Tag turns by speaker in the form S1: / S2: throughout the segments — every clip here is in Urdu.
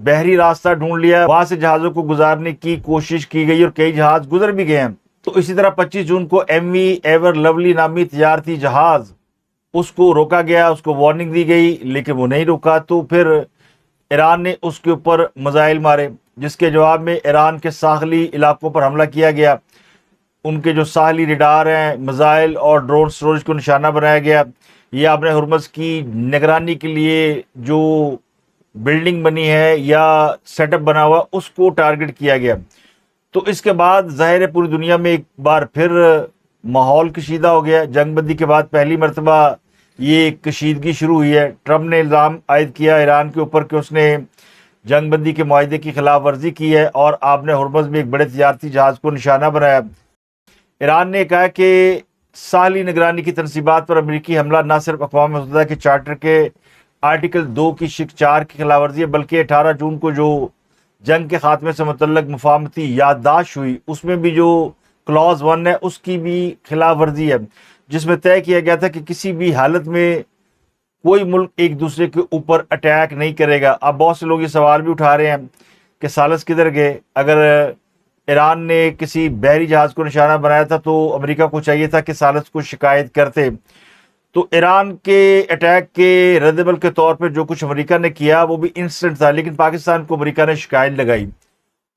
S1: بحری راستہ ڈھونڈ لیا, وہاں سے جہازوں کو گزارنے کی کوشش کی گئی اور کئی جہاز گزر بھی گئے ہیں. تو اسی طرح 25 جون کو ایم وی ایور لولی نامی تجارتی جہاز, اس کو روکا گیا, اس کو وارننگ دی گئی لیکن وہ نہیں روکا. تو پھر ایران نے اس کے اوپر میزائل مارے, جس کے جواب میں ایران کے ساحلی علاقوں پر حملہ کیا گیا. ان کے جو ساحلی ریڈار ہیں, میزائل اور ڈرون سٹوریج کو نشانہ بنایا گیا. یہ آپ نے ہرمز کی نگرانی کے لیے جو بلڈنگ بنی ہے یا سیٹ اپ بنا ہوا, اس کو ٹارگٹ کیا گیا. تو اس کے بعد ظاہر ہے پوری دنیا میں ایک بار پھر ماحول کشیدہ ہو گیا. جنگ بندی کے بعد پہلی مرتبہ یہ کشیدگی شروع ہوئی ہے. ٹرمپ نے الزام عائد کیا ایران کے اوپر کہ اس نے جنگ بندی کے معاہدے کی خلاف ورزی کی ہے اور آپ نے ہرمز میں ایک بڑے تجارتی جہاز کو نشانہ بنایا. ایران نے کہا کہ ساحلی نگرانی کی تنصیبات پر امریکی حملہ نہ صرف اقوام متحدہ کے چارٹر کے آرٹیکل 2 کی شق 4 کی خلاف ورزی ہے, بلکہ 18 جون کو جو جنگ کے خاتمے سے متعلق مفاہمتی یادداشت ہوئی, اس میں بھی جو کلاز 1 ہے اس کی بھی خلاف ورزی ہے, جس میں طے کیا گیا تھا کہ کسی بھی حالت میں کوئی ملک ایک دوسرے کے اوپر اٹیک نہیں کرے گا. اب بہت سے لوگ یہ سوال بھی اٹھا رہے ہیں کہ سالس کدھر گئے؟ اگر ایران نے کسی بحری جہاز کو نشانہ بنایا تھا تو امریکہ کو چاہیے تھا کہ سالس کو شکایت کرتے. تو ایران کے اٹیک کے ردعمل کے طور پہ جو کچھ امریکہ نے کیا وہ بھی انسٹنٹ تھا, لیکن پاکستان کو امریکہ نے شکایت لگائی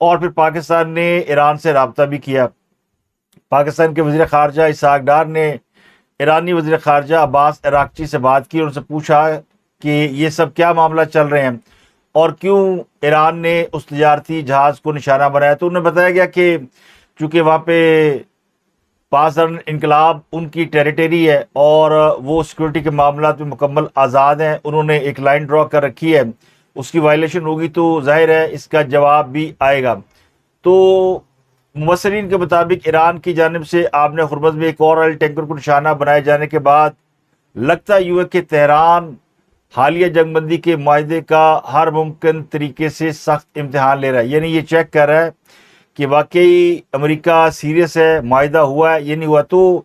S1: اور پھر پاکستان نے ایران سے رابطہ بھی کیا. پاکستان کے وزیر خارجہ اسحاق ڈار نے ایرانی وزیر خارجہ عباس عراقچی سے بات کی اور ان سے پوچھا کہ یہ سب کیا معاملہ چل رہے ہیں اور کیوں ایران نے اس تجارتی جہاز کو نشانہ بنایا. تو انہیں بتایا گیا کہ چونکہ وہاں پہ پاسداران انقلاب ان کی ٹیریٹری ہے اور وہ سیکورٹی کے معاملات میں مکمل آزاد ہیں, انہوں نے ایک لائن ڈرا کر رکھی ہے, اس کی وائلیشن ہوگی تو ظاہر ہے اس کا جواب بھی آئے گا. تو مبصرین کے مطابق ایران کی جانب سے آبِ ہرمز میں ایک اور آئل ٹینکر کو نشانہ بنائے جانے کے بعد لگتا یوں ہے کہ تہران حالیہ جنگ بندی کے معاہدے کا ہر ممکن طریقے سے سخت امتحان لے رہا ہے. یعنی یہ چیک کر رہا ہے کہ واقعی امریکہ سیریس ہے, معاہدہ ہوا ہے یہ نہیں ہوا. تو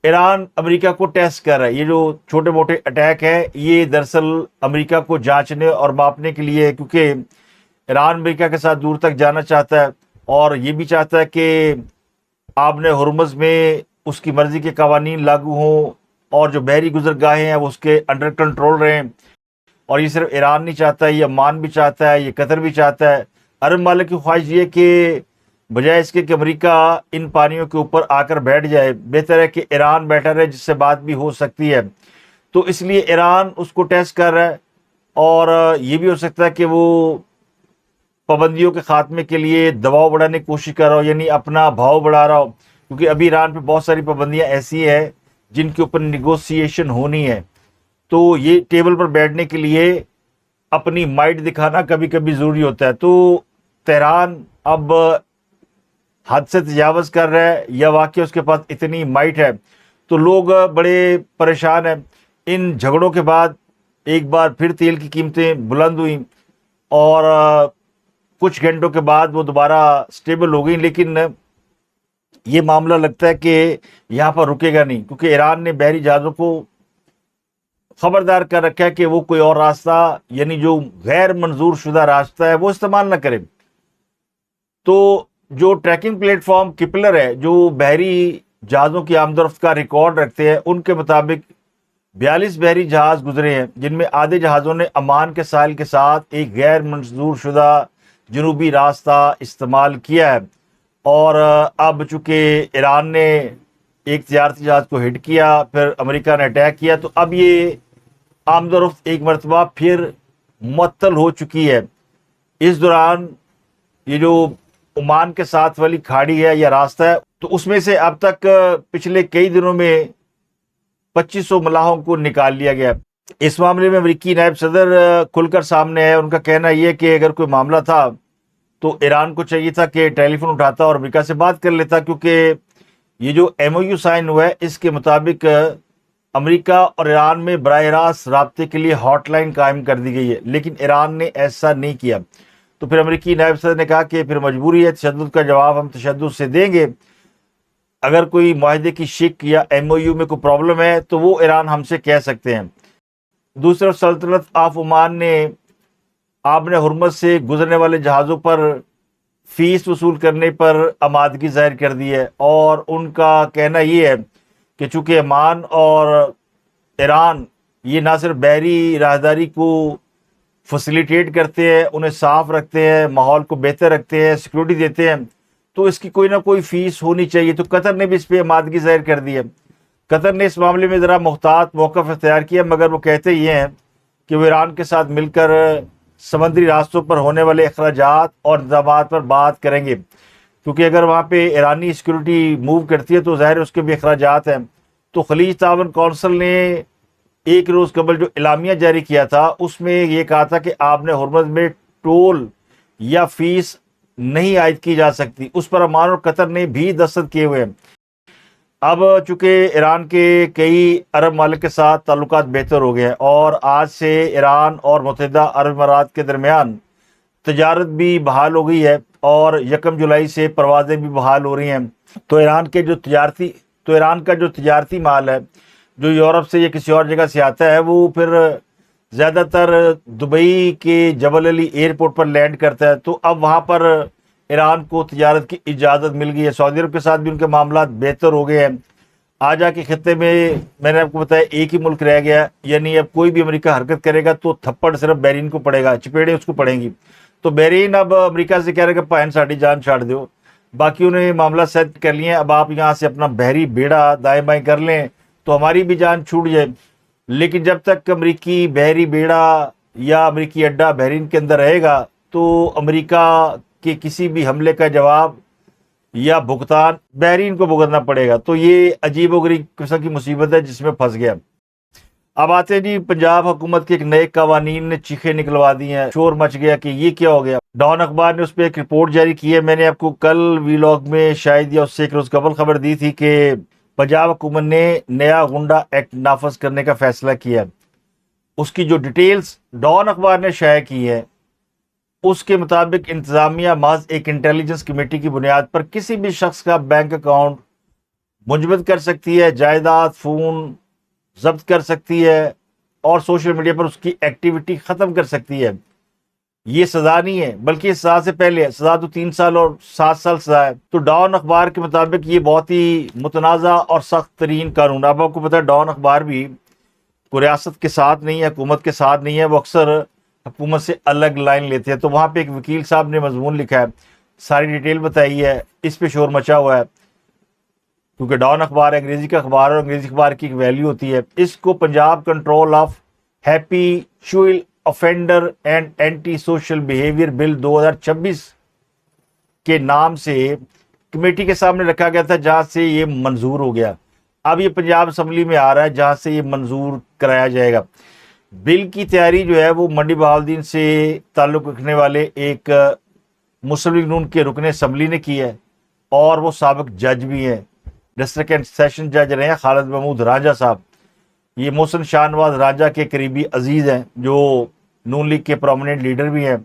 S1: ایران امریکہ کو ٹیسٹ کر رہا ہے. یہ جو چھوٹے موٹے اٹیک ہے یہ دراصل امریکہ کو جانچنے اور ماپنے کے لیے, کیونکہ ایران امریکہ کے ساتھ دور تک جانا چاہتا ہے اور یہ بھی چاہتا ہے کہ آبِ ہرمز میں اس کی مرضی کے قوانین لاگو ہوں اور جو بحری گزرگاہیں ہیں وہ اس کے انڈر کنٹرول رہیں. اور یہ صرف ایران نہیں چاہتا ہے, یہ عمان بھی چاہتا ہے, یہ قطر بھی چاہتا ہے. عرب ممالک کی خواہش یہ کہ بجائے اس کے کہ امریکہ ان پانیوں کے اوپر آ کر بیٹھ جائے, بہتر ہے کہ ایران بیٹھا رہے جس سے بات بھی ہو سکتی ہے. تو اس لیے ایران اس کو ٹیسٹ کر رہا ہے اور یہ بھی ہو سکتا ہے کہ وہ پابندیوں کے خاتمے کے لیے دباؤ بڑھانے کی کوشش کر رہا ہو, یعنی اپنا بھاؤ بڑھا رہا ہو, کیونکہ ابھی ایران پہ بہت ساری پابندیاں ایسی ہیں جن کے اوپر نیگوسیشن ہونی ہے. تو یہ ٹیبل پر بیٹھنے کے لیے اپنی مائٹ دکھانا کبھی کبھی ضروری ہوتا ہے. تو تہران اب حد سے تجاوز کر رہا ہے یا واقعی اس کے پاس اتنی مائٹ ہے؟ تو لوگ بڑے پریشان ہیں. ان جھگڑوں کے بعد ایک بار پھر تیل کی قیمتیں بلند ہوئیں اور کچھ گھنٹوں کے بعد وہ دوبارہ سٹیبل ہو گئیں, لیکن یہ معاملہ لگتا ہے کہ یہاں پر رکے گا نہیں, کیونکہ ایران نے بحری جہازوں کو خبردار کر رکھا ہے کہ وہ کوئی اور راستہ, یعنی جو غیر منظور شدہ راستہ ہے وہ استعمال نہ کرے. تو جو ٹریکنگ پلیٹ فارم کپلر ہے جو بحری جہازوں کی آمد و رفت کا ریکارڈ رکھتے ہیں, ان کے مطابق 42 بحری جہاز گزرے ہیں جن میں آدھے جہازوں نے عمان کے ساحل کے ساتھ ایک غیر منظور شدہ جنوبی راستہ استعمال کیا ہے. اور اب چونکہ ایران نے ایک تجارتی جہاز کو ہٹ کیا, پھر امریکہ نے اٹیک کیا, تو اب یہ آمد و رفت ایک مرتبہ پھر معطل ہو چکی ہے. اس دوران یہ جو عمان کے ساتھ والی کھاڑی ہے یا راستہ ہے, تو اس میں سے اب تک پچھلے کئی دنوں میں 2500 ملاحوں کو نکال لیا گیا. اس معاملے میں امریکی نائب صدر کھل کر سامنے ہے. ان کا کہنا یہ کہ اگر کوئی معاملہ تھا تو ایران کو چاہیے تھا کہ ٹیلی فون اٹھاتا اور امریکہ سے بات کر لیتا, کیونکہ یہ جو ایم او یو سائن ہوا ہے اس کے مطابق امریکہ اور ایران میں براہ راست رابطے کے لیے ہاٹ لائن قائم کر دی گئی ہے, لیکن ایران نے ایسا نہیں کیا. تو پھر امریکی نائب صدر نے کہا کہ پھر مجبوری ہے, تشدد کا جواب ہم تشدد سے دیں گے. اگر کوئی معاہدے کی شک یا ایم او یو میں کوئی پرابلم ہے تو وہ ایران ہم سے کہہ سکتے ہیں. دوسری طرف سلطنت آف عمان نے آپ نے حرمت سے گزرنے والے جہازوں پر فیس وصول کرنے پر آمادگی ظاہر کر دی ہے، اور ان کا کہنا یہ ہے کہ چونکہ عمان اور ایران یہ نہ صرف بحری راہداری کو فیسیلیٹیٹ کرتے ہیں، انہیں صاف رکھتے ہیں، ماحول کو بہتر رکھتے ہیں، سیکورٹی دیتے ہیں، تو اس کی کوئی نہ کوئی فیس ہونی چاہیے۔ تو قطر نے بھی اس پہ آمادگی ظاہر کر دی ہے۔ قطر نے اس معاملے میں ذرا محتاط موقف اختیار کیا، مگر وہ کہتے یہ ہیں کہ وہ ایران کے ساتھ مل کر سمندری راستوں پر ہونے والے اخراجات اور انتظامات پر بات کریں گے، کیونکہ اگر وہاں پہ ایرانی سیکورٹی موو کرتی ہے تو ظاہر اس کے بھی اخراجات ہیں۔ تو خلیج تعاون کونسل نے ایک روز قبل جو اعلامیہ جاری کیا تھا، اس میں یہ کہا تھا کہ آپ نے حرمت میں ٹول یا فیس نہیں عائد کی جا سکتی، اس پر عمان اور قطر نے بھی دستخط کیے ہوئے ہیں۔ اب چونکہ ایران کے کئی عرب ممالک کے ساتھ تعلقات بہتر ہو گئے ہیں، اور آج سے ایران اور متحدہ عرب امارات کے درمیان تجارت بھی بحال ہو گئی ہے، اور 1 جولائی سے پروازیں بھی بحال ہو رہی ہیں، تو ایران کا جو تجارتی مال ہے جو یورپ سے یا کسی اور جگہ سے آتا ہے، وہ پھر زیادہ تر دبئی کے جبل علی ایئرپورٹ پر لینڈ کرتا ہے۔ تو اب وہاں پر ایران کو تجارت کی اجازت مل گئی ہے، سعودی عرب کے ساتھ بھی ان کے معاملات بہتر ہو گئے ہیں۔ آج کے خطے میں نے آپ کو بتایا ایک ہی ملک رہ گیا، یعنی اب کوئی بھی امریکہ حرکت کرے گا تو تھپڑ صرف بحرین کو پڑے گا، چپیڑیں اس کو پڑیں گی۔ تو بحرین اب امریکہ سے کہہ رہے کہ پائن ساڑی جان چھاڑ دو، باقیوں نے معاملہ سیٹ کر لیے ہیں، اب آپ یہاں سے اپنا بحری بیڑا دائیں بائیں کر لیں تو ہماری بھی جان چھوٹ جائے۔ لیکن جب تک امریکی بحری بیڑا یا امریکی اڈا بحرین کے اندر رہے گا تو امریکہ کے کسی بھی حملے کا جواب یا بھگتان بحرین کو بھگتنا پڑے گا۔ تو یہ عجیب و غریب قسم کی مصیبت ہے جس میں پھنس گیا۔ اب آتے ہیں جی، پنجاب حکومت کے ایک نئے قوانین نے چیخیں نکلوا دی ہیں، شور مچ گیا کہ یہ کیا ہو گیا۔ ڈان اخبار نے اس پہ ایک رپورٹ جاری کی ہے۔ میں نے آپ کو کل ویلاگ میں شاید یا اس سے ایک روز قبل خبر دی تھی کہ پنجاب حکومت نے نیا غنڈہ ایکٹ نافذ کرنے کا فیصلہ کیا۔ اس کی جو ڈیٹیلز ڈان اخبار نے شائع کی ہے، اس کے مطابق انتظامیہ محض ایک انٹیلیجنس کمیٹی کی بنیاد پر کسی بھی شخص کا بینک اکاؤنٹ منجمد کر سکتی ہے، جائیداد فون ضبط کر سکتی ہے، اور سوشل میڈیا پر اس کی ایکٹیویٹی ختم کر سکتی ہے۔ یہ سزا نہیں ہے، بلکہ اس سزا سے پہلے ہے، سزا تو 3 سال اور 7 سال سزا ہے۔ تو ڈان اخبار کے مطابق یہ بہت ہی متنازع اور سخت ترین قانون۔ اب آپ کو پتا ہے ڈان اخبار بھی کوئی ریاست کے ساتھ نہیں ہے، حکومت کے ساتھ نہیں ہے، وہ اکثر حکومت سے الگ لائن لیتے ہیں۔ تو وہاں پہ ایک وکیل صاحب نے مضمون لکھا ہے، ساری ڈیٹیل بتائی ہے، اس پہ شور مچا ہوا ہے، کیونکہ ڈان اخبار انگریزی کا اخبار ہے اور انگریزی اخبار کی ایک ویلیو ہوتی ہے۔ اس کو Punjab control of habitual offender and anti social behaviour bill 2026 کے نام سے کمیٹی کے سامنے رکھا گیا تھا، جہاں سے یہ منظور ہو گیا۔ اب یہ پنجاب اسمبلی میں آ رہا ہے، جہاں سے یہ منظور کرایا جائے گا۔ بل کی تیاری جو ہے وہ منڈی بہاؤالدین سے تعلق رکھنے والے ایک مسلم لیگ نون کے رکن اسمبلی نے کی ہے، اور وہ سابق جج بھی ہیں، ڈسٹرکٹ اینڈ سیشن جج رہے ہیں خالد محمود رانجھا صاحب۔ یہ محسن شاہ نواز رانجھا کے قریبی عزیز ہیں، جو نون لیگ کے پرومیننٹ لیڈر بھی ہیں۔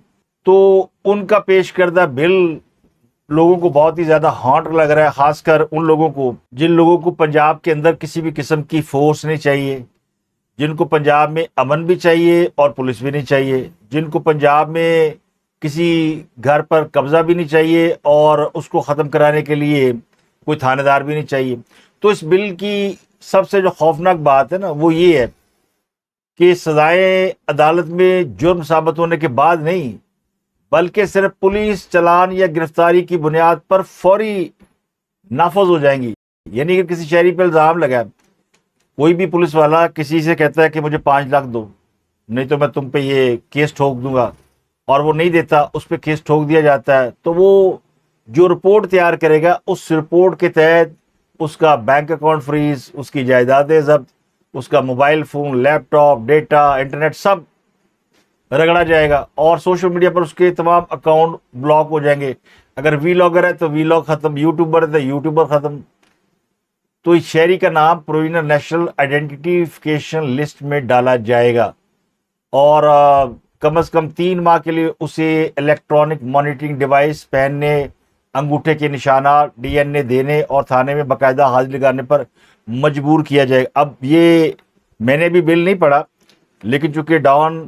S1: تو ان کا پیش کردہ بل لوگوں کو بہت ہی زیادہ ہانٹ لگ رہا ہے، خاص کر ان لوگوں کو جن لوگوں کو پنجاب کے اندر کسی بھی قسم کی فورس نہیں چاہیے، جن کو پنجاب میں امن بھی چاہیے اور پولیس بھی نہیں چاہیے، جن کو پنجاب میں کسی گھر پر قبضہ بھی نہیں چاہیے اور اس کو ختم کرانے کے لیے کوئی تھانے دار بھی نہیں چاہیے۔ تو اس بل کی سب سے جو خوفناک بات ہے نا، وہ یہ ہے کہ سزائیں عدالت میں جرم ثابت ہونے کے بعد نہیں، بلکہ صرف پولیس چلان یا گرفتاری کی بنیاد پر فوری نافذ ہو جائیں گی۔ یعنی اگر کسی شہری پہ الزام لگا، کوئی بھی پولیس والا کسی سے کہتا ہے کہ مجھے 5 لاکھ دو، نہیں تو میں تم پہ یہ کیس ٹھوک دوں گا، اور وہ نہیں دیتا، اس پہ کیس ٹھوک دیا جاتا ہے، تو وہ جو رپورٹ تیار کرے گا، اس رپورٹ کے تحت اس کا بینک اکاؤنٹ فریز، اس کی جائیدادیں ضبط، اس کا موبائل فون، لیپ ٹاپ، ڈیٹا، انٹرنیٹ سب رگڑا جائے گا، اور سوشل میڈیا پر اس کے تمام اکاؤنٹ بلاک ہو جائیں گے۔ اگر وی لاگر ہے تو وی لاگ ختم، یوٹیوبر ہے تو یوٹیوبر ختم۔ تو اس شہری کا نام پروویژنل نیشنل آئیڈینٹیفیکیشن لسٹ میں ڈالا جائے گا، اور کم از کم 3 ماہ کے لیے اسے الیکٹرانک مانیٹرنگ ڈیوائس پہننے، انگوٹھے کے نشانات، ڈی این اے دینے اور تھانے میں باقاعدہ حاضری لگانے پر مجبور کیا جائے گا۔ اب یہ میں نے بھی بل نہیں پڑھا، لیکن چونکہ ڈان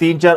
S1: 3-4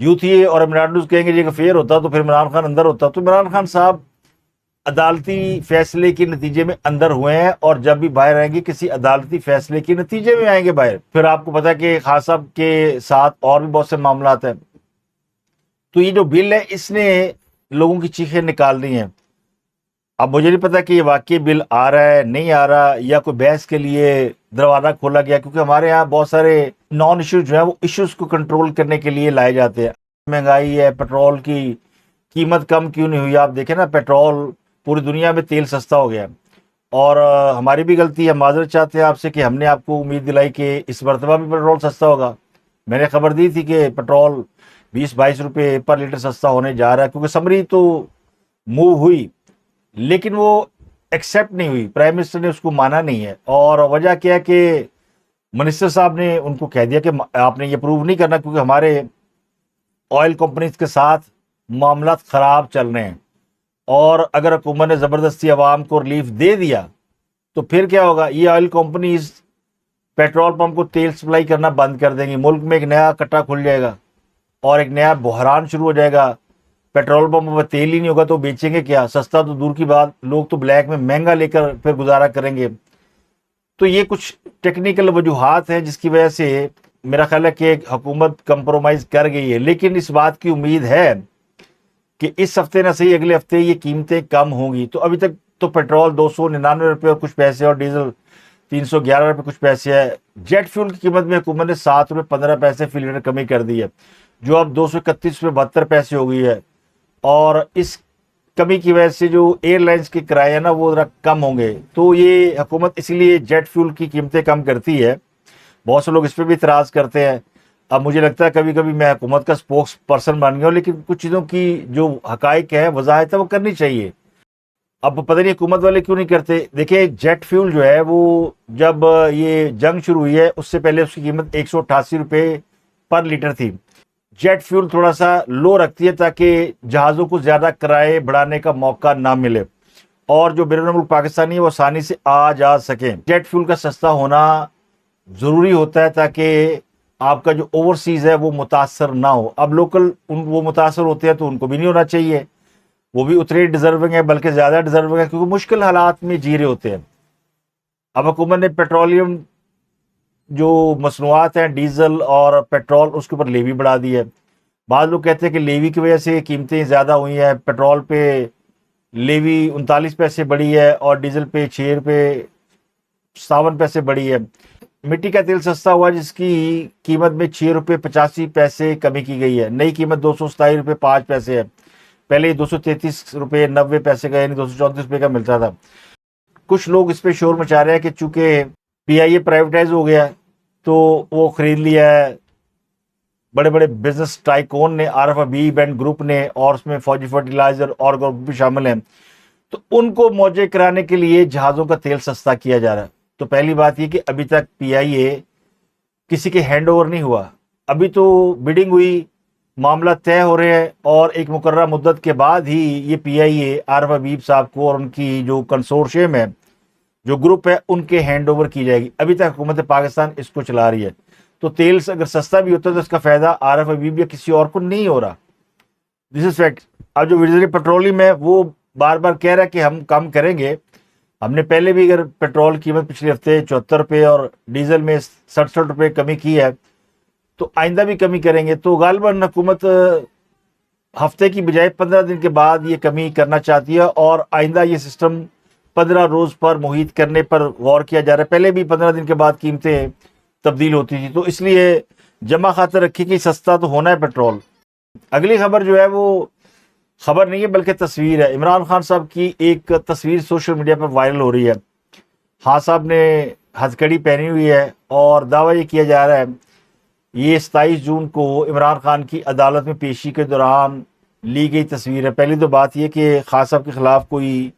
S1: یوتھ یہ اور عمران نوز کہیں گے یہ کہ فیئر ہوتا تو پھر عمران خان اندر ہوتا. تو عمران خان صاحب عدالتی فیصلے کے نتیجے میں اندر ہوئے ہیں، اور جب بھی باہر آئیں گے کسی عدالتی فیصلے کے نتیجے میں آئیں گے باہر. پھر آپ کو پتا ہے کہ خان صاحب کے ساتھ اور بھی بہت سے معاملات ہیں. تو یہ جو بل ہے اس نے لوگوں کی چیخیں نکال دی ہیں. اب مجھے نہیں پتا کہ یہ واقعی بل آ رہا ہے نہیں آ رہا، یا کوئی بحث کے لیے دروازہ کھولا گیا، کیونکہ ہمارے یہاں بہت سارے نان ایشوز جو ہیں وہ ایشوز کو کنٹرول کرنے کے لیے لائے جاتے ہیں. مہنگائی ہے، پیٹرول کی قیمت کم کیوں نہیں ہوئی؟ آپ دیکھیں نا، پیٹرول پوری دنیا میں تیل سستا ہو گیا ہے، اور ہماری بھی غلطی ہے. معذرت چاہتے ہیں آپ سے کہ ہم نے آپ کو امید دلائی کہ اس مرتبہ بھی پیٹرول سستا ہوگا. میں نے خبر دی تھی کہ پیٹرول 20-22 روپے پر لیٹر سستا ہونے جا رہا ہے، کیونکہ سمری تو موو ہوئی لیکن وہ ایکسیپٹ نہیں ہوئی. پرائم منسٹر نے اس کو مانا نہیں ہے، اور وجہ کیا ہے کہ منسٹر صاحب نے ان کو کہہ دیا کہ آپ نے یہ پروو نہیں کرنا، کیونکہ ہمارے آئل کمپنیز کے ساتھ معاملات خراب چل رہے ہیں، اور اگر حکومت نے زبردستی عوام کو ریلیف دے دیا تو پھر کیا ہوگا؟ یہ آئل کمپنیز پیٹرول پمپ کو تیل سپلائی کرنا بند کر دیں گی. ملک میں ایک نیا کٹا کھل جائے گا اور ایک نیا بحران شروع ہو جائے گا. پیٹرول پمپ میں تیل ہی نہیں ہوگا تو بیچیں گے کیا؟ سستا تو دور کی بات، لوگ تو بلیک میں مہنگا لے کر پھر گزارا کریں گے. تو یہ کچھ ٹیکنیکل وجوہات ہیں جس کی وجہ سے میرا خیال ہے کہ حکومت کمپرومائز کر گئی ہے. لیکن اس بات کی امید ہے کہ اس ہفتے نہ صحیح اگلے ہفتے یہ قیمتیں کم ہوں گی. تو ابھی تک تو پیٹرول 299 روپے اور کچھ پیسے، اور ڈیزل 311 روپے کچھ پیسے ہے. جیٹ فیول کی قیمت میں حکومت نے 7 روپے 15 پیسے فی لیٹر کمی کر دی ہے، جو اب 231 روپے 72 پیسے ہو گئی ہے. اور اس کمی کی وجہ سے جو ایئر لائنس کے کرایہ نا وہ ذرا کم ہوں گے. تو یہ حکومت اسی لیے جیٹ فیول کی قیمتیں کم کرتی ہے. بہت سے لوگ اس پہ بھی اعتراض کرتے ہیں. اب مجھے لگتا ہے کبھی کبھی میں حکومت کا اسپوکس پرسن بن گیا ہوں، لیکن کچھ چیزوں کی جو حقائق ہے، وضاحت ہے، وہ کرنی چاہیے. اب پتہ نہیں حکومت والے کیوں نہیں کرتے. دیکھیں جیٹ فیول جو ہے وہ جب یہ جنگ شروع ہوئی ہے اس سے پہلے اس کی قیمت 188 روپے پر لیٹر تھی. جیٹ فیول تھوڑا سا لو رکھتی ہے تاکہ جہازوں کو زیادہ کرائے بڑھانے کا موقع نہ ملے، اور جو بیرون ملک پاکستانی ہے وہ آسانی سے آ جا سکیں. جیٹ فیول کا سستا ہونا ضروری ہوتا ہے تاکہ آپ کا جو اوورسیز ہے وہ متاثر نہ ہو. اب لوکل وہ متاثر ہوتے ہیں تو ان کو بھی نہیں ہونا چاہیے، وہ بھی اتنے ڈیزرونگ ہیں بلکہ زیادہ ڈیزرونگ ہے، کیونکہ مشکل حالات میں جی رہے ہوتے ہیں. اب حکومت نے پیٹرولیم جو مصنوعات ہیں، ڈیزل اور پیٹرول، اس کے اوپر لیوی بڑھا دی ہے. بعض لوگ کہتے ہیں کہ لیوی کی وجہ سے قیمتیں زیادہ ہوئی ہیں. پیٹرول پہ لیوی 39 پیسے بڑھی ہے اور ڈیزل پہ 6 روپے 57 پیسے بڑھی ہے. مٹی کا تیل سستا ہوا جس کی قیمت میں 6 روپے 85 پیسے کمی کی گئی ہے. نئی قیمت 227 روپے 5 پیسے ہے. پہلے یہ 233 روپے 90 پیسے کا یعنی 234 روپے کا ملتا تھا. کچھ لوگ اس پہ شور مچا رہے ہیں کہ چونکہ پی آئی اے پرائیویٹائز ہو گیا تو وہ خرید لیا ہے بڑے بڑے بزنس ٹائکون نے، عارف حبیب اینڈ گروپ نے، اور اس میں فوجی فرٹیلائزر اور گروپ بھی شامل ہیں. تو ان کو موجے کرانے کے لیے جہازوں کا تیل سستا کیا جا رہا ہے. تو پہلی بات یہ کہ ابھی تک پی آئی اے کسی کے ہینڈ اوور نہیں ہوا. ابھی تو بیڈنگ ہوئی، معاملہ طے ہو رہے ہیں، اور ایک مقررہ مدت کے بعد ہی یہ پی آئی اے عارف حبیب صاحب کو اور ان کی جو کنسورشیم ہے، جو گروپ ہے، ان کے ہینڈ اوور کی جائے گی. ابھی تک حکومت پاکستان اس کو چلا رہی ہے. تو تیل اگر سستا بھی ہوتا ہے تو اس کا فائدہ عارف حبیب یا کسی اور کو نہیں ہو رہا. دس از فیکٹ. اب جو وزیر پیٹرولیم ہے وہ بار بار کہہ رہا ہے کہ ہم کم کریں گے. ہم نے پہلے بھی اگر پیٹرول قیمت پچھلے ہفتے 74 روپے اور ڈیزل میں 67 روپے کمی کی ہے تو آئندہ بھی کمی کریں گے. تو غالباً حکومت ہفتے کی بجائے 15 دن کے بعد یہ کمی کرنا چاہتی ہے، اور آئندہ یہ سسٹم 15 روز پر محیط کرنے پر غور کیا جا رہا ہے. پہلے بھی 15 دن کے بعد قیمتیں تبدیل ہوتی تھی. تو اس لیے جمع خاطر رکھی کہ سستا تو ہونا ہے پیٹرول. اگلی خبر جو ہے وہ خبر نہیں ہے بلکہ تصویر ہے. عمران خان صاحب کی ایک تصویر سوشل میڈیا پر وائرل ہو رہی ہے. خان صاحب نے ہتھکڑی پہنی ہوئی ہے اور دعویٰ یہ کیا جا رہا ہے یہ 27 جون کو عمران خان کی عدالت میں پیشی کے دوران لی گئی تصویر ہے. پہلی تو بات یہ کہ خان صاحب کے خلاف کوئی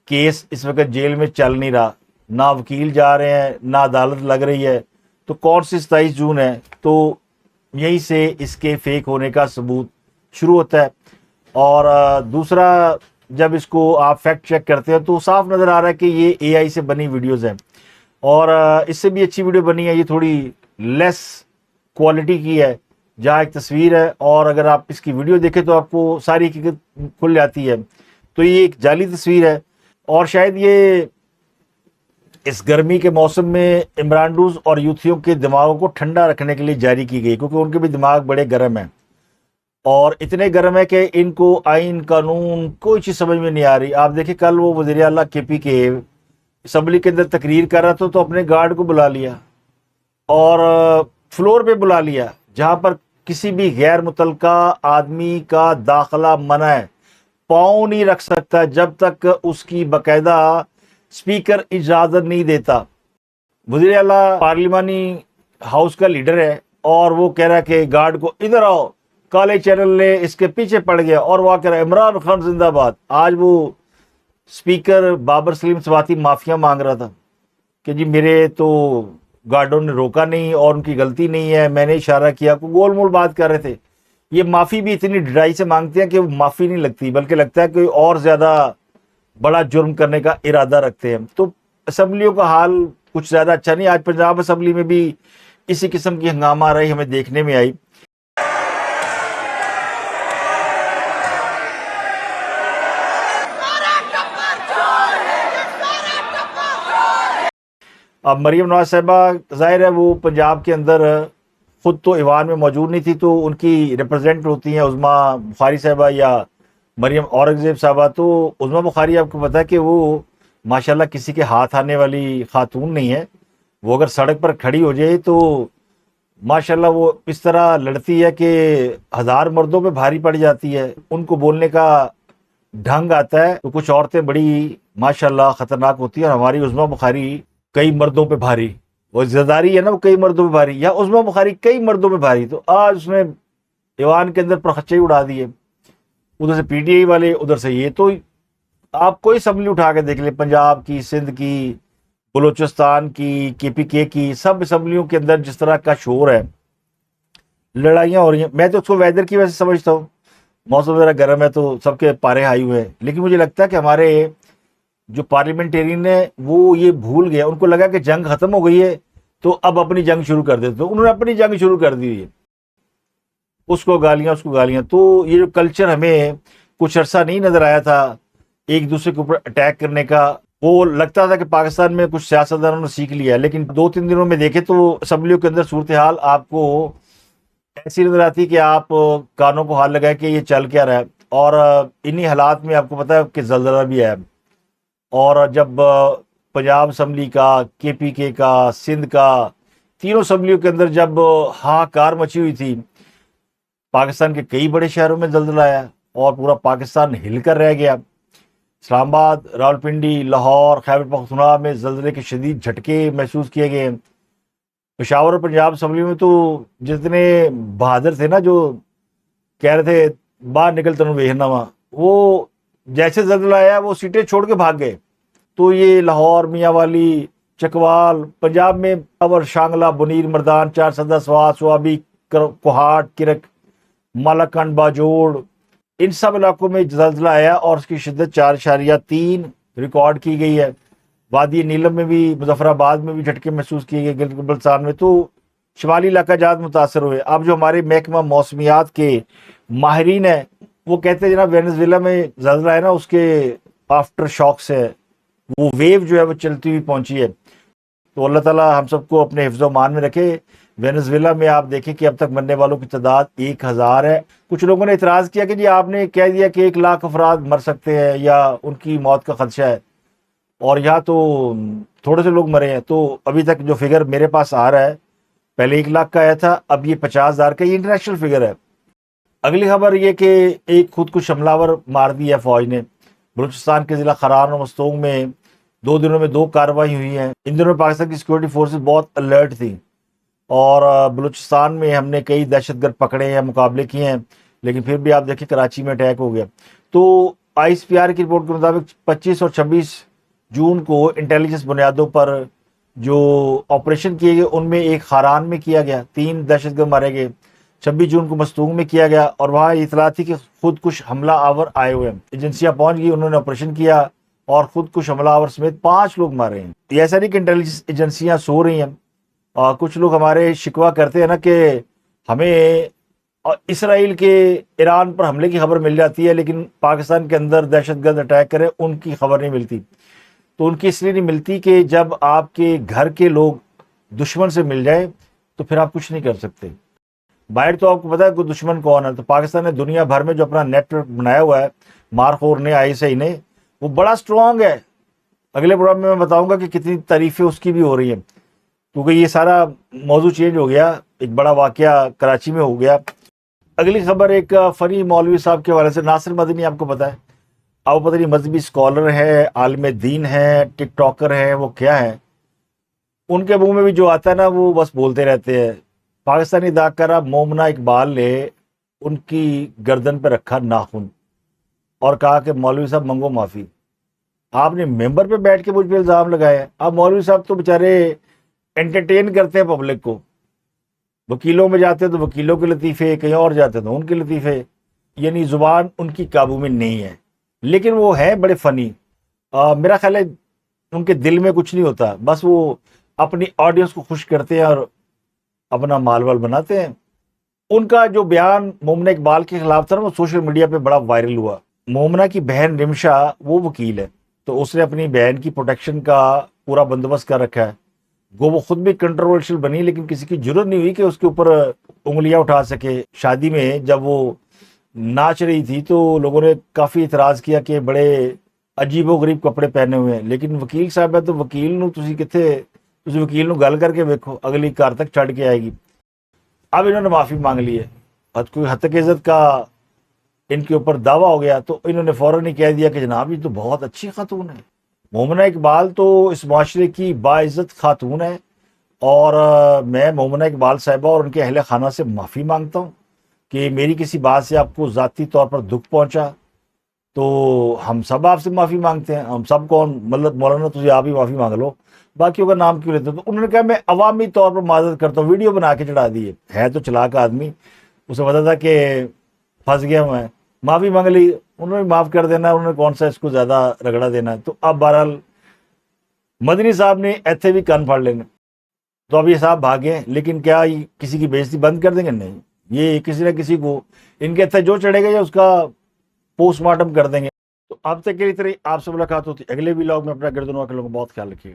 S1: کیس اس وقت جیل میں چل نہیں رہا، نہ وکیل جا رہے ہیں نہ عدالت لگ رہی ہے. تو کون سی 27 جون ہے؟ تو یہیں سے اس کے فیک ہونے کا ثبوت شروع ہوتا ہے. اور دوسرا، جب اس کو آپ فیکٹ چیک کرتے ہیں تو صاف نظر آ رہا ہے کہ یہ اے آئی سے بنی ویڈیوز ہیں، اور اس سے بھی اچھی ویڈیو بنی ہے. یہ تھوڑی لیس کوالٹی کی ہے جہاں ایک تصویر ہے، اور اگر آپ اس کی ویڈیو دیکھیں تو آپ کو ساری حقیقت کھل جاتی ہے۔ تو یہ ایک جعلی تصویر ہے، اور شاید یہ اس گرمی کے موسم میں عمران ڈوز اور یوتھیوں کے دماغوں کو ٹھنڈا رکھنے کے لیے جاری کی گئی، کیونکہ ان کے بھی دماغ بڑے گرم ہیں، اور اتنے گرم ہے کہ ان کو آئین قانون کوئی چیز سمجھ میں نہیں آ رہی۔ آپ دیکھیں کل وہ وزیر اعلیٰ کے پی کے اسمبلی کے اندر تقریر کر رہا تھا تو اپنے گارڈ کو بلا لیا اور فلور پہ بلا لیا، جہاں پر کسی بھی غیر متعلقہ آدمی کا داخلہ منع ہے، پاؤں نہیں رکھ سکتا جب تک اس کی باقاعدہ اسپیکر اجازت نہیں دیتا۔ وزیر اعلیٰ پارلیمانی ہاؤس کا لیڈر ہے، اور وہ کہہ رہا ہے کہ گارڈ کو ادھر آؤ، کالے چینل نے اس کے پیچھے پڑ گیا اور وہ کہہ رہا ہے عمران خان زندہ باد۔ آج وہ اسپیکر بابر سلیم سواتی معافیا مانگ رہا تھا کہ جی میرے تو گارڈوں نے روکا نہیں اور ان کی غلطی نہیں ہے، میں نے اشارہ کیا، کو گول مول بات کر رہے تھے۔ یہ معافی بھی اتنی ڈرائی سے مانگتے ہیں کہ وہ معافی نہیں لگتی، بلکہ لگتا ہے کہ اور زیادہ بڑا جرم کرنے کا ارادہ رکھتے ہیں۔ تو اسمبلیوں کا حال کچھ زیادہ اچھا نہیں۔ آج پنجاب اسمبلی میں بھی اسی قسم کی ہنگامہ رہی ہمیں دیکھنے میں آئی۔ اب مریم نواز صاحبہ ظاہر ہے وہ پنجاب کے اندر خود تو ایوان میں موجود نہیں تھی، تو ان کی ریپرزینٹ ہوتی ہیں عظمیٰ بخاری صاحبہ یا مریم اورنگزیب صاحبہ۔ تو عظمیٰ بخاری آپ کو پتہ ہے کہ وہ ماشاءاللہ کسی کے ہاتھ آنے والی خاتون نہیں ہے، وہ اگر سڑک پر کھڑی ہو جائے تو ماشاءاللہ وہ اس طرح لڑتی ہے کہ 1000 مردوں پہ بھاری پڑ جاتی ہے، ان کو بولنے کا ڈھنگ آتا ہے۔ تو کچھ عورتیں بڑی ماشاءاللہ خطرناک ہوتی ہیں، اور ہماری عظمیٰ بخاری کئی مردوں پہ بھاری، وہ زداری ہے نا، وہ کئی مردوں پہ بھاری، یا عظمیٰ بخاری کئی مردوں پہ بھاری۔ تو آج اس نے ایوان کے اندر پرخچے ہی اڑا دیے، ادھر سے پی ٹی آئی والے، ادھر سے یہ۔ تو آپ کوئی اسمبلی اٹھا کے دیکھ لیں، پنجاب کی، سندھ کی، بلوچستان کی، کے پی کے کی، سب اسمبلیوں کے اندر جس طرح کا شور ہے، لڑائیاں ہو رہی ہیں۔ میں تو اس کو ویدر کی وجہ سے سمجھتا ہوں، موسم ذرا گرم ہے تو سب کے پارے ہائی ہوئے ہیں، لیکن مجھے لگتا ہے کہ ہمارے جو پارلیمنٹرین ہے وہ یہ بھول گیا، ان کو لگا کہ جنگ ختم ہو گئی ہے تو اب اپنی جنگ شروع کر دیتے، تو انہوں نے اپنی جنگ شروع کر دی ہوئی ہے، اس کو گالیاں اس کو گالیاں۔ تو یہ جو کلچر ہمیں کچھ عرصہ نہیں نظر آیا تھا ایک دوسرے کے اوپر اٹیک کرنے کا، وہ لگتا تھا کہ پاکستان میں کچھ سیاستدانوں نے سیکھ لیا ہے، لیکن 2-3 دنوں میں دیکھیں تو اسمبلیوں کے اندر صورتحال آپ کو ایسی نظر آتی کہ آپ کانوں کو ہاتھ لگائے کہ یہ چل کیا رہا ہے۔ اور انہی حالات میں آپ کو پتہ ہے کہ زلزلہ بھی ہے، اور جب پنجاب اسمبلی کا، کے پی کے کا، سندھ کا، تینوں اسمبلیوں کے اندر جب ہاکار مچی ہوئی تھی، پاکستان کے کئی بڑے شہروں میں زلزلہ آیا اور پورا پاکستان ہل کر رہ گیا۔ اسلام آباد، راولپنڈی، لاہور، خیبر پختونخوا میں زلزلے کے شدید جھٹکے محسوس کیے گئے۔ پشاور اور پنجاب اسمبلی میں تو جتنے بہادر تھے نا، جو کہہ رہے تھے باہر نکل تنو ویخنا وا، وہ جیسے زلزلہ آیا وہ سیٹیں چھوڑ کے بھاگ گئے۔ تو یہ لاہور، میاں والی، چکوال، پنجاب میں اور شانگلہ، بنیر، مردان، چارسدہ، سوات، سوابی، کوہاٹ، کرک، مالاکنڈ، باجوڑ، ان سب علاقوں میں زلزلہ آیا اور اس کی شدت 4.3 ریکارڈ کی گئی ہے۔ وادی نیلم میں بھی، مظفر آباد میں بھی جھٹکے محسوس کیے گئے، گلگت بلتستان میں۔ تو شمالی علاقہ جات متاثر ہوئے۔ اب جو ہمارے محکمہ موسمیات کے ماہرین ہیں وہ کہتے ہیں جناب وینزویلا میں زلزلہ ہے نا، اس کے آفٹر شاکس ہے، وہ ویو جو ہے وہ چلتی ہوئی پہنچی ہے۔ تو اللہ تعالیٰ ہم سب کو اپنے حفظ و امان میں رکھے۔ وینزویلا میں آپ دیکھیں کہ اب تک مرنے والوں کی تعداد 1000 ہے۔ کچھ لوگوں نے اعتراض کیا کہ جی آپ نے کہہ دیا کہ 1 لاکھ افراد مر سکتے ہیں یا ان کی موت کا خدشہ ہے، اور یہاں تو تھوڑے سے لوگ مرے ہیں۔ تو ابھی تک جو فگر میرے پاس آ رہا ہے، پہلے 1 لاکھ کا آیا تھا، اب یہ 50,000 کا، یہ انٹرنیشنل فگر ہے۔ اگلی خبر یہ کہ ایک خود کش حملہ ور مار دی ہے فوج نے۔ بلوچستان کے ضلع خران اور مستونگ میں 2 دنوں میں 2 کارروائی ہوئی ہیں۔ ان دنوں میں پاکستان کی سیکورٹی فورسز بہت الرٹ تھی، اور بلوچستان میں ہم نے کئی دہشت گرد پکڑے ہیں، مقابلے کیے ہیں، لیکن پھر بھی آپ دیکھیں کراچی میں اٹیک ہو گیا۔ تو آئی ایس پی آر کی رپورٹ کے مطابق 25 اور 26 جون کو انٹیلیجنس بنیادوں پر جو آپریشن کیے گئے ان میں ایک خاران میں کیا گیا، 3 دہشت گرد مارے گئے۔ 26 جون کو مستونگ میں کیا گیا، اور وہاں اطلاع تھی کہ خود کش حملہ آور آئے ہوئے ہیں۔ ایجنسیاں پہنچ گئی، انہوں نے آپریشن کیا اور خود کش حملہ آور سمیت 5 لوگ مارے ہیں۔ یہ ایسا نہیں کہ انٹیلیجنس ایجنسیاں سو رہی ہیں، اور کچھ لوگ ہمارے شکوہ کرتے ہیں نا کہ ہمیں اور اسرائیل کے ایران پر حملے کی خبر مل جاتی ہے، لیکن پاکستان کے اندر دہشت گرد اٹیک کرے ان کی خبر نہیں ملتی. تو ان کی اس لیے نہیں ملتی کہ جب آپ کے گھر کے لوگ دشمن سے مل جائے تو پھر آپ کچھ نہیں کر سکتے. باہر تو آپ کو پتا ہے کہ دشمن کون ہے. تو پاکستان نے دنیا بھر میں جو اپنا نیٹ ورک بنایا ہوا ہے مارخور نے، ISI نے، وہ بڑا اسٹرانگ ہے. اگلے پروگرام میں بتاؤں گا کہ کتنی تعریفیں اس کی بھی ہو رہی ہیں، کیونکہ یہ سارا موضوع چینج ہو گیا. ایک بڑا واقعہ کراچی میں ہو گیا. اگلی خبر ایک فنی مولوی صاحب کے حوالے سے. ناصر مدنی آپ کو پتا ہے، اب پتہ نہیں مذہبی اسکالر ہے، عالم دین ہے، ٹک ٹاکر ہے، وہ کیا ہے. ان کے منہ میں بھی جو آتا ہے نا وہ بس بولتے رہتے ہیں. پاکستانی اداکارہ مومنہ اقبال نے ان کی گردن پہ رکھا ناخن اور کہا کہ مولوی صاحب منگو معافی. آپ نے ممبر پہ بیٹھ کے مجھ پہ الزام لگایا. اب مولوی صاحب تو بےچارے انٹرٹین کرتے ہیں پبلک کو. وکیلوں میں جاتے ہیں تو وکیلوں کے لطیفے، کہیں اور جاتے ہیں تو ان کے لطیفے. یعنی زبان ان کی قابو میں نہیں ہے، لیکن وہ ہیں بڑے فنی. میرا خیال ہے ان کے دل میں کچھ نہیں ہوتا، بس وہ اپنی آڈینس کو خوش کرتے ہیں اور اپنا مال وال بناتے ہیں. ان کا جو بیان مومنہ اقبال کے خلاف تھا نا، وہ سوشل میڈیا پہ بڑا وائرل ہوا. مومنہ کی بہن رمشا وہ وکیل ہے، تو اس نے اپنی بہن کی پروٹیکشن کا پورا بندوبست کر رکھا ہے. وہ خود بھی کنٹروورشل بنی، لیکن کسی کی ضرورت نہیں ہوئی کہ اس کے اوپر انگلیاں اٹھا سکے. شادی میں جب وہ ناچ رہی تھی تو لوگوں نے کافی اعتراض کیا کہ بڑے عجیب و غریب کپڑے پہنے ہوئے ہیں. لیکن وکیل صاحب ہے تو وکیل نو تسی وکیل نو گل کر کے ویکھو، اگلی کار تک چڑھ کے آئے گی. اب انہوں نے معافی مانگ لی ہے. کوئی حتک عزت کا ان کے اوپر دعویٰ ہو گیا تو انہوں نے فوراً ہی کہہ دیا کہ جناب یہ تو بہت اچھی خاتون ہے. مومنہ اقبال تو اس معاشرے کی باعزت خاتون ہے، اور میں مومنہ اقبال صاحبہ اور ان کے اہل خانہ سے معافی مانگتا ہوں کہ میری کسی بات سے آپ کو ذاتی طور پر دکھ پہنچا. تو ہم سب آپ سے معافی مانگتے ہیں. ہم سب کون، مطلب مولانا تجھے آپ ہی معافی مانگ لو، باقیوں کا نام کیوں لیتے ہو. تو انہوں نے کہا میں عوامی طور پر معذرت کرتا ہوں. ویڈیو بنا کے چڑھا دی ہے تو چلاک آدمی، اسے پتا تھا کہ پھنس گیا میں. معافی مانگ لی، انہوں نے معاف کر دینا، انہوں نے کون سا اس کو زیادہ رگڑا دینا ہے. تو اب بہرحال مدنی صاحب نے ایتھے بھی کان پھاڑ لینے. تو اب یہ صاحب بھاگے، لیکن کیا یہ کسی کی بےزتی بند کر دیں گے؟ نہیں، یہ کسی نہ کسی کو ان کے ایتھے جو چڑھے گا یا اس کا پوسٹ مارٹم کر دیں گے. تو اب تک کے لیے آپ سے ملاقات ہوتی اگلے ولاگ میں. اپنا گردنوا کے لوگوں کو بہت خیال رکھیے.